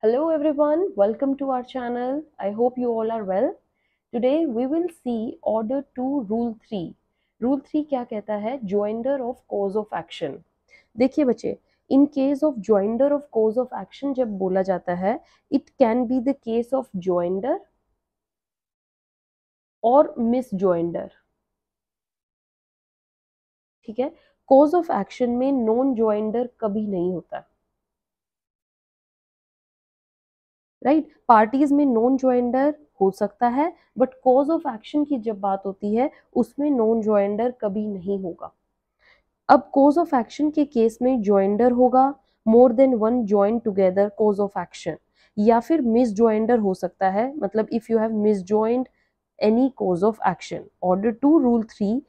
Hello everyone, welcome to our channel. I hope you all are well. Today we will see Order 2 Rule 3. Rule 3 क्या कहता है? Joinder of cause of action. देखिए बच्चे, in case of joinder of cause of action जब बोला जाता है, it can be the case of joinder और misjoinder. ठीक है, cause of action में non joinder कभी नहीं होता, राइट पार्टीज में नॉन ज्वाइंडर हो सकता है, बट कॉज ऑफ एक्शन की जब बात होती है उसमें नॉन ज्वाइंडर कभी नहीं होगा। अब कॉज ऑफ एक्शन के केस में ज्वाइंडर होगा, more than one join together cause of action, या फिर मिस ज्वाइंडर हो सकता है, मतलब if you have miss joined any cause of action. Order 2 rule 3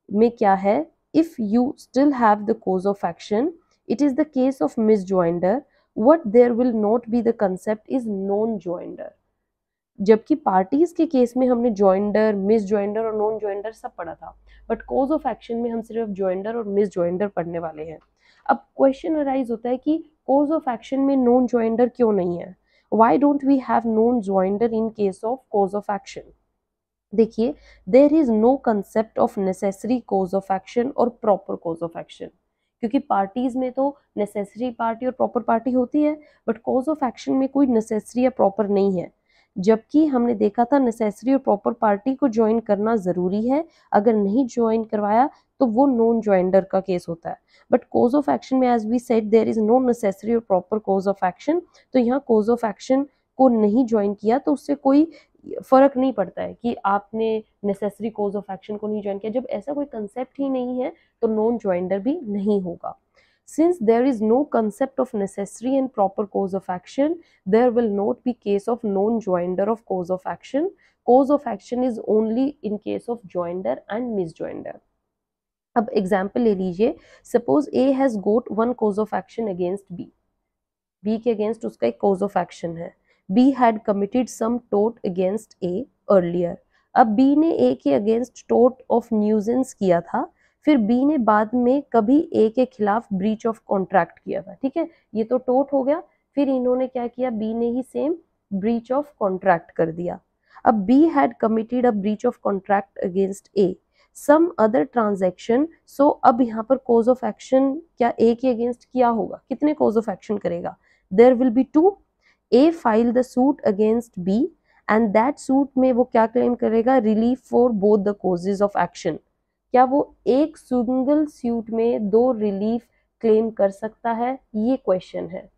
में क्या है? If you still have the cause of action, it is the case of misjoinder. What there will not be the concept is non joinder. जबकि parties के case में हमने joinder, miss joinder और non joinder सब पढ़ा था, but cause of action में हम सिर्फ ज्वाइंडर और मिस ज्वाइंडर पढ़ने वाले हैं। अब क्वेश्चन अराइज होता है कि कॉज ऑफ एक्शन में नॉन ज्वाइंडर क्यों नहीं है? Why don't we have non joinder in case of cause of action? देखिए, there is no concept of necessary cause of action और प्रॉपर कॉज ऑफ एक्शन, क्योंकि पार्टीज में तो necessary party और प्रॉपर पार्टी होती है, बट कॉज ऑफ एक्शन में कोई नेसेसरी या प्रॉपर नहीं है। जबकि हमने देखा था नेसेसरी और प्रॉपर पार्टी को ज्वाइन करना जरूरी है, अगर नहीं ज्वाइन करवाया तो वो नॉन ज्वाइंडर का केस होता है। बट कॉज ऑफ एक्शन में as we said there is no necessary और प्रॉपर कॉज ऑफ एक्शन, तो यहाँ कॉज ऑफ एक्शन को नहीं ज्वाइन किया तो उससे कोई फर्क नहीं पड़ता है कि आपने नेसेसरी कॉज ऑफ एक्शन को नहीं ज्वाइन किया। जब ऐसा कोई कंसेप्ट ही नहीं है तो नॉन ज्वाइंडर भी नहीं होगा। Since there is no concept of necessary and proper cause of action, there will not be case of non-joinder of cause of action. Cause of action is only in case of joinder and misjoinder. अब example ले लीजिए, suppose A has got one cause of action against B. B के against उसका एक cause of action है। B had committed some tort against A earlier. अब B ने A के अगेंस्ट tort of nuisance किया था, फिर B ने बाद में कभी A के खिलाफ ब्रीच ऑफ कॉन्ट्रैक्ट किया था। ठीक है, ये तो टोट हो गया। फिर इन्होंने क्या किया? B ने ही सेम ब्रीच ऑफ कॉन्ट्रैक्ट कर दिया। अब B had committed a breach of contract against A, some other transaction. So अब यहाँ पर cause of action क्या A के अगेंस्ट किया होगा? कितने cause of action करेगा? There will be two. A file the suit against B and that suit में वो क्या क्लेम करेगा? Relief for both the causes of action. क्या वो एक सिंगल सूट में दो रिलीफ क्लेम कर सकता है? ये क्वेश्चन है।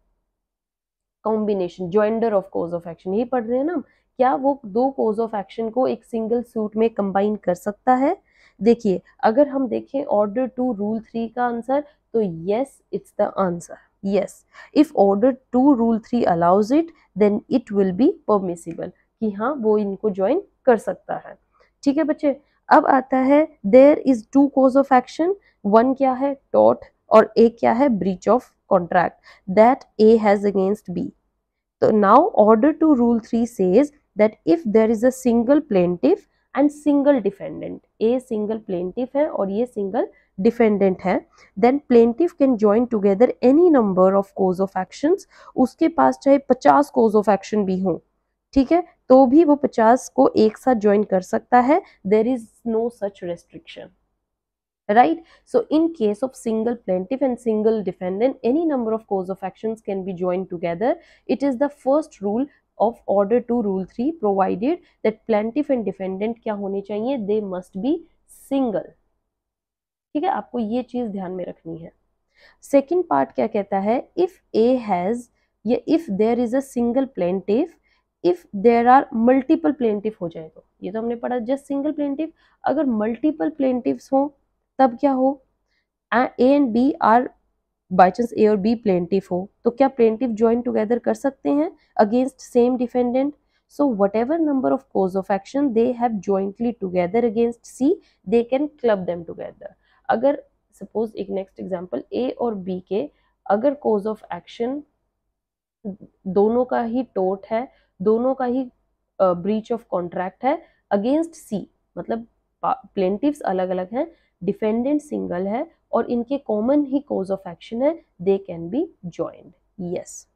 Combination joinder of cause of action यही पढ़ रहे हैं ना, क्या वो दो कॉज ऑफ एक्शन को एक सिंगल सूट में कंबाइन कर सकता है? देखिए, अगर हम देखें ऑर्डर 2 रूल 3 का आंसर, तो yes it's the answer. Yes, if order 2 rule 3 allows it then it will be permissible, कि हाँ वो इनको ज्वाइन कर सकता है। ठीक है बच्चे, अब आता है there is two cause of action, one क्या है? टॉर्ट, और एक क्या है? Breach of contract that A has against B. So now order 2 rule 3 says that if there is a single plaintiff and single defendant, A single plaintiff है और ये single defendant है, then plaintiff can join together any number of cause of actions. उसके पास चाहे 50 cause of action भी हो, ठीक है, तो भी वो 50 को एक साथ ज्वाइन कर सकता है। There is no such restriction. Right? So in case of single plaintiff and single defendant, any number of cause of actions can be joined together. It is the first rule of order 2 rule 3 provided that plaintiff and defendant क्या होने चाहिए? They must be single. ठीक है, आपको ये चीज ध्यान में रखनी है। सेकेंड पार्ट क्या कहता है? इफ A has, या if there is a single plaintiff, if there are multiple plaintiff हो जाए तो, ये तो हमने पढ़ा जस्ट सिंगल प्लेंटिफ। अगर मल्टीपल प्लेंटिफ्स हो तब क्या हो? A and B are, by chance A और बी प्लेंटिफ हो, तो क्या प्लेंटिफ ज्वाइन टुगेदर कर सकते हैं against same defendant? So whatever number of cause of action they have jointly together against C, they can club them together. अगर suppose एक next example, A और B के अगर कॉज ऑफ एक्शन दोनों का ही टोर्ट है, दोनों का ही ब्रीच ऑफ कॉन्ट्रैक्ट है अगेंस्ट सी, मतलब प्लेंटिफ्स अलग अलग हैं, डिफेंडेंट सिंगल है और इनके कॉमन ही कॉज ऑफ एक्शन है, they can be joined. Yes,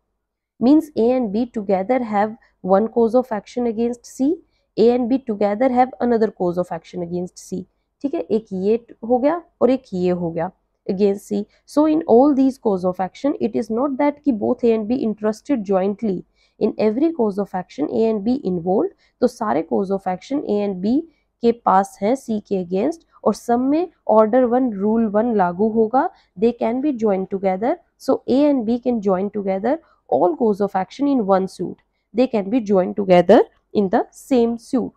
means A and B together have one cause of action against C, A and B together have another cause of action against C. ठीक है, एक ये हो गया और एक ये हो गया against C. So in all these cause of action, it is not that कि both A and B interested jointly. In every cause of action A and B involved, तो सारे cause of action A and B के पास है C के against, और सब में order 1 rule 1 लागू होगा. They can be joined together. So A and B can join together all cause of action in one suit. They can be joined together in the same suit.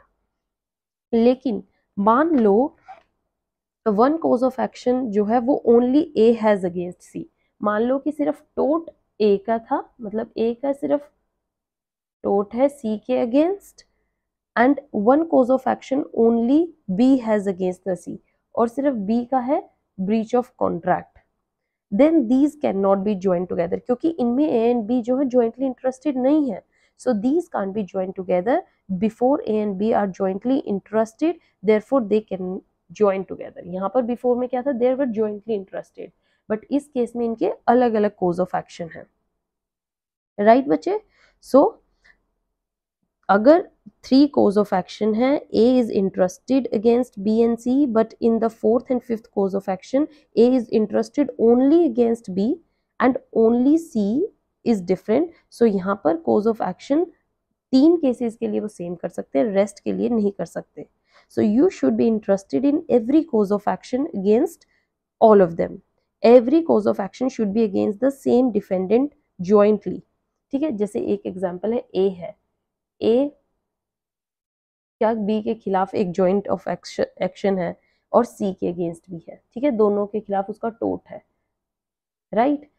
लेकिन मान लो one cause of action जो है वो only A has against C. मान लो कि सिर्फ टोट A का था, मतलब A का सिर्फ टोट है C के against, and one cause of action only B has against the C, और सिर्फ B का है breach of contract. Then these cannot be joined together, क्योंकि इनमें A and B जो है jointly interested नहीं है. So these can't be joined together before A and B are jointly interested, therefore they can join together. यहाँ पर before में क्या था, they were jointly interested, but इस केस में इनके अलग अलग cause of action है. Right बच्चे? So अगर 3 cause of action है, A is interested against B and C, but in the 4th and 5th cause of action A is interested only against B and only C is different. So यहाँ पर cause of action 3 cases के लिए वो same कर सकते हैं, rest के लिए नहीं कर सकते. So you should be interested in every cause of action against all of them. Every cause of action should be against the same defendant jointly. ठीक है, जैसे एक एग्जाम्पल है A है, A क्या B के खिलाफ एक जॉइंट ऑफ एक्शन है और C के अगेंस्ट भी है. ठीक है, दोनों के खिलाफ उसका टोट है. राइट,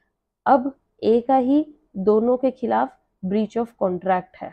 अब A का ही दोनों के खिलाफ ब्रीच ऑफ कॉन्ट्रैक्ट है,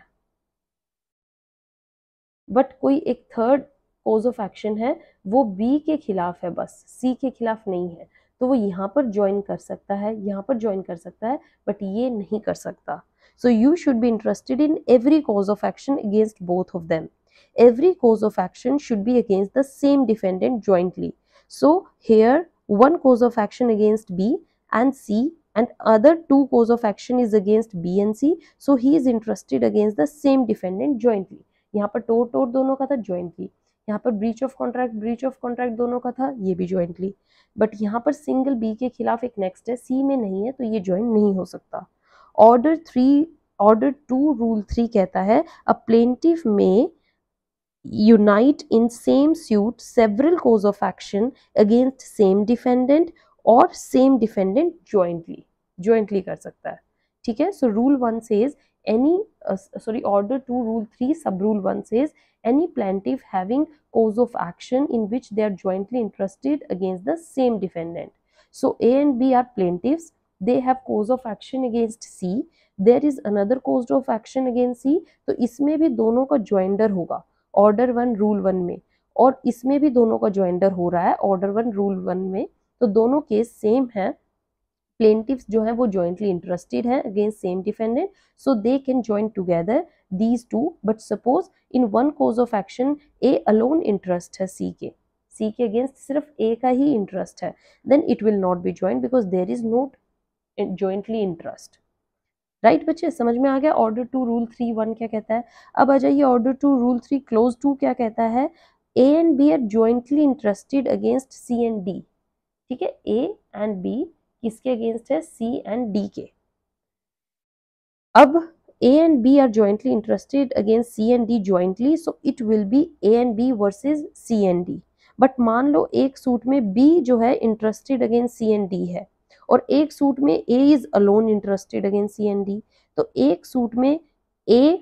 बट कोई एक थर्ड कॉज ऑफ एक्शन है वो B के खिलाफ है, बस C के खिलाफ नहीं है, तो वो यहाँ पर ज्वाइन कर सकता है, यहाँ पर ज्वाइन कर सकता है, बट ये नहीं कर सकता. So you should be interested in every cause of action against both of them. Every cause of action should be against the same defendant jointly. So here one cause of action against B and C and other 2 cause of action is against B and C. So he is interested against the same defendant jointly. यहाँ पर टोट दोनों का था jointly. यहाँ पर breach of contract दोनों का था, ये भी jointly. बट यहाँ पर सिंगल B के खिलाफ एक नेक्स्ट है, C में नहीं है, तो ये ज्वाइन नहीं हो सकता. ऑर्डर 2 रूल 3 कहता है अ प्लेंटिफ में unite in same suit several cause of action against same defendant or same defendant jointly कर सकता है. ठीक है, so rule 1 says order 2 rule 3 sub rule 1 says any plaintiff having cause of action in which they are jointly interested against the same defendant. So A and B are plaintiffs, they have cause of action against C, there is another cause of action against C, तो इसमें भी दोनों का joinder होगा order 1 rule 1 में, और इसमें भी दोनों का ज्वाइंडर हो रहा है ऑर्डर 1 रूल 1 में, तो दोनों केस सेम है. प्लेंटिफ्स जो है वो जॉइंटली इंटरेस्टेड है against same defendant, so they can join together these two. But suppose in one cause of action A alone interest है सी के अगेंस्ट सिर्फ ए का ही इंटरेस्ट है, then it will not be join because there is not jointly interest. Right बच्चे, समझ में आ गया ऑर्डर 2 रूल 3 1 क्या कहता है. अब आ जाइए ऑर्डर 2 रूल 3 क्लोज 2 क्या कहता है. A and B are jointly interested against C and D. ठीक है, ए एंड बी किसके अगेंस्ट है, सी एंड डी के. अब A and B are jointly interested against C and D jointly, so it will be A and B versus C and D. But मान लो एक suit में B जो है interested against C and D है, और एक सूट में A is alone interested against C and D. तो एक सूट में A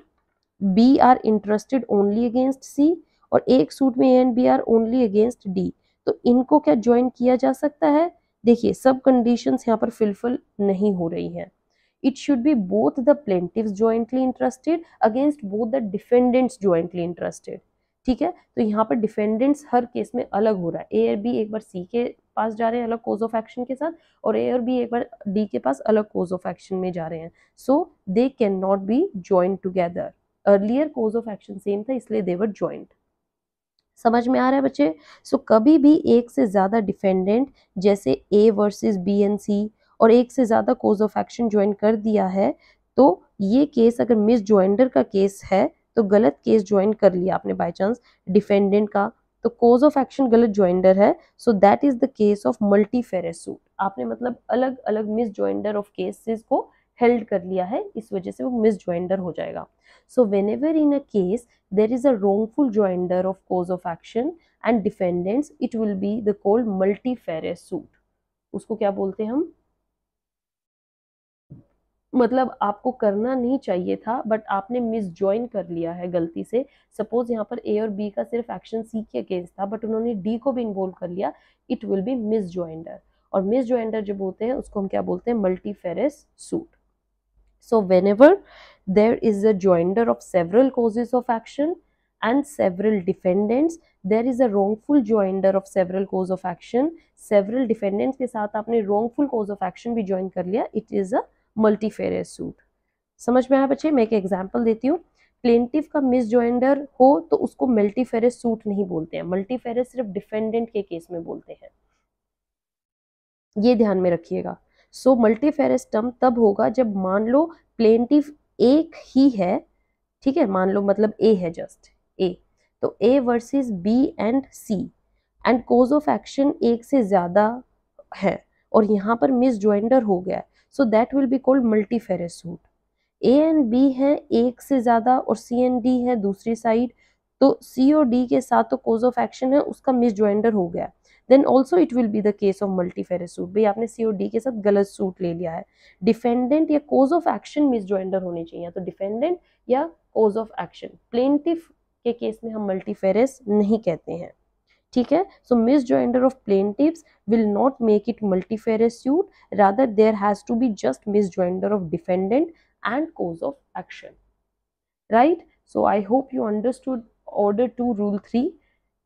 B are interested only against C, और एक सूट में A and B are only against D. तो इनको क्या ज्वाइन किया जा सकता है. देखिए सब कंडीशंस यहाँ पर फिलफिल नहीं हो रही हैं. It should be both the plaintiffs jointly interested against both the defendants jointly interested. ठीक है, तो यहाँ पर डिफेंडेंट्स हर केस में अलग हो रहा है. ए और बी एक बार सी के पास जा रहे हैं अलग कोज ऑफ एक्शन के साथ, और ए और बी एक बार डी के पास अलग कोज ऑफ एक्शन में जा रहे हैं. So they can not be join together. Earlier cause of action same था इसलिए दे वर ज्वाइंट. समझ में आ रहा है बच्चे. सो कभी भी एक से ज्यादा डिफेंडेंट जैसे ए वर्सेस बी एंड सी और एक से ज्यादा कोज ऑफ एक्शन ज्वाइन कर दिया है, तो ये केस अगर मिस जॉइंडर का केस है तो गलत केस ज्वाइन कर लिया आपने बाय चांस डिफेंडेंट का, तो कोज ऑफ एक्शन गलत जॉइंडर है, so that is the case of multifarious suit. आपने मतलब अलग अलग मिस जॉइंडर ऑफ केसेस को हेल्ड कर लिया है, इस वजह से वो मिस जॉइंडर हो जाएगा। So whenever in a case there is a wrongful joinder of cause of action and defendants, it will be the called multifarious suit। उसको क्या बोलते हैं हम, मतलब आपको करना नहीं चाहिए था बट आपने मिस ज्वाइन कर लिया है गलती से। सपोज यहाँ पर ए और बी का सिर्फ एक्शन सी के अगेंस्ट था बट उन्होंने डी को भी इन्वॉल्व कर लिया, it will B miss joinder. और मिस ज्वाइंडर जब होते हैं उसको हम क्या बोलते हैं, मल्टीफेरस suit. So whenever there is a joinder of several causes of action and several defendants, there is a wrongful joinder of several cause of action, several defendants के साथ आपने wrongful cause of action भी join कर लिया, it is a multifarious suit। समझ में आया बच्चे? मैं एक एग्जांपल देती हूँ। प्लेंटिफ का मिस जॉइंडर हो तो उसको मल्टीफेरस सूट नहीं बोलते हैं, मल्टीफेरस सिर्फ डिफेंडेंट के केस में बोलते हैं, ये ध्यान में रखिएगा। सो मल्टीफेरस टर्म तब होगा जब मान लो प्लेंटिफ एक ही है, ठीक है, मान लो मतलब ए है, जस्ट ए, तो A versus B and C and cause of action एक से ज्यादा है और यहाँ पर मिस जॉइंडर हो गया, so that will be called multifarious suit. A and B है एक से ज्यादा और सी एंड डी है दूसरी साइड, तो सी और डी के साथ तो कोज ऑफ एक्शन है, उसका मिस जॉइंडर हो गया, then also it will be the case of multifarious suit. भाई आपने सी और डी के साथ गलत सूट ले लिया है, डिफेंडेंट या cause of action misjoinder होने चाहिए, तो डिफेंडेंट या कोज ऑफ एक्शन। प्लेंटिफ के केस में हम मल्टीफेरस नहीं कहते हैं, ठीक है। So misjoinder of plaintiffs will not make it multifarious suit, rather there has to be just misjoinder of defendant and cause of action, right? So I hope you understood order 2 rule 3।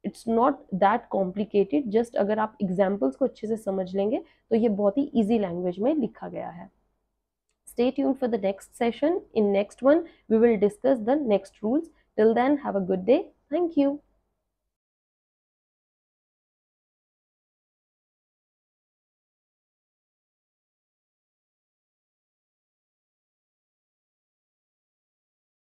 it's not that complicated, just अगर आप examples को अच्छे से समझ लेंगे तो ये बहुत ही easy language में लिखा गया है। Stay tuned for the next session। In next one we will discuss the next rules। Till then have a good day। Thank you।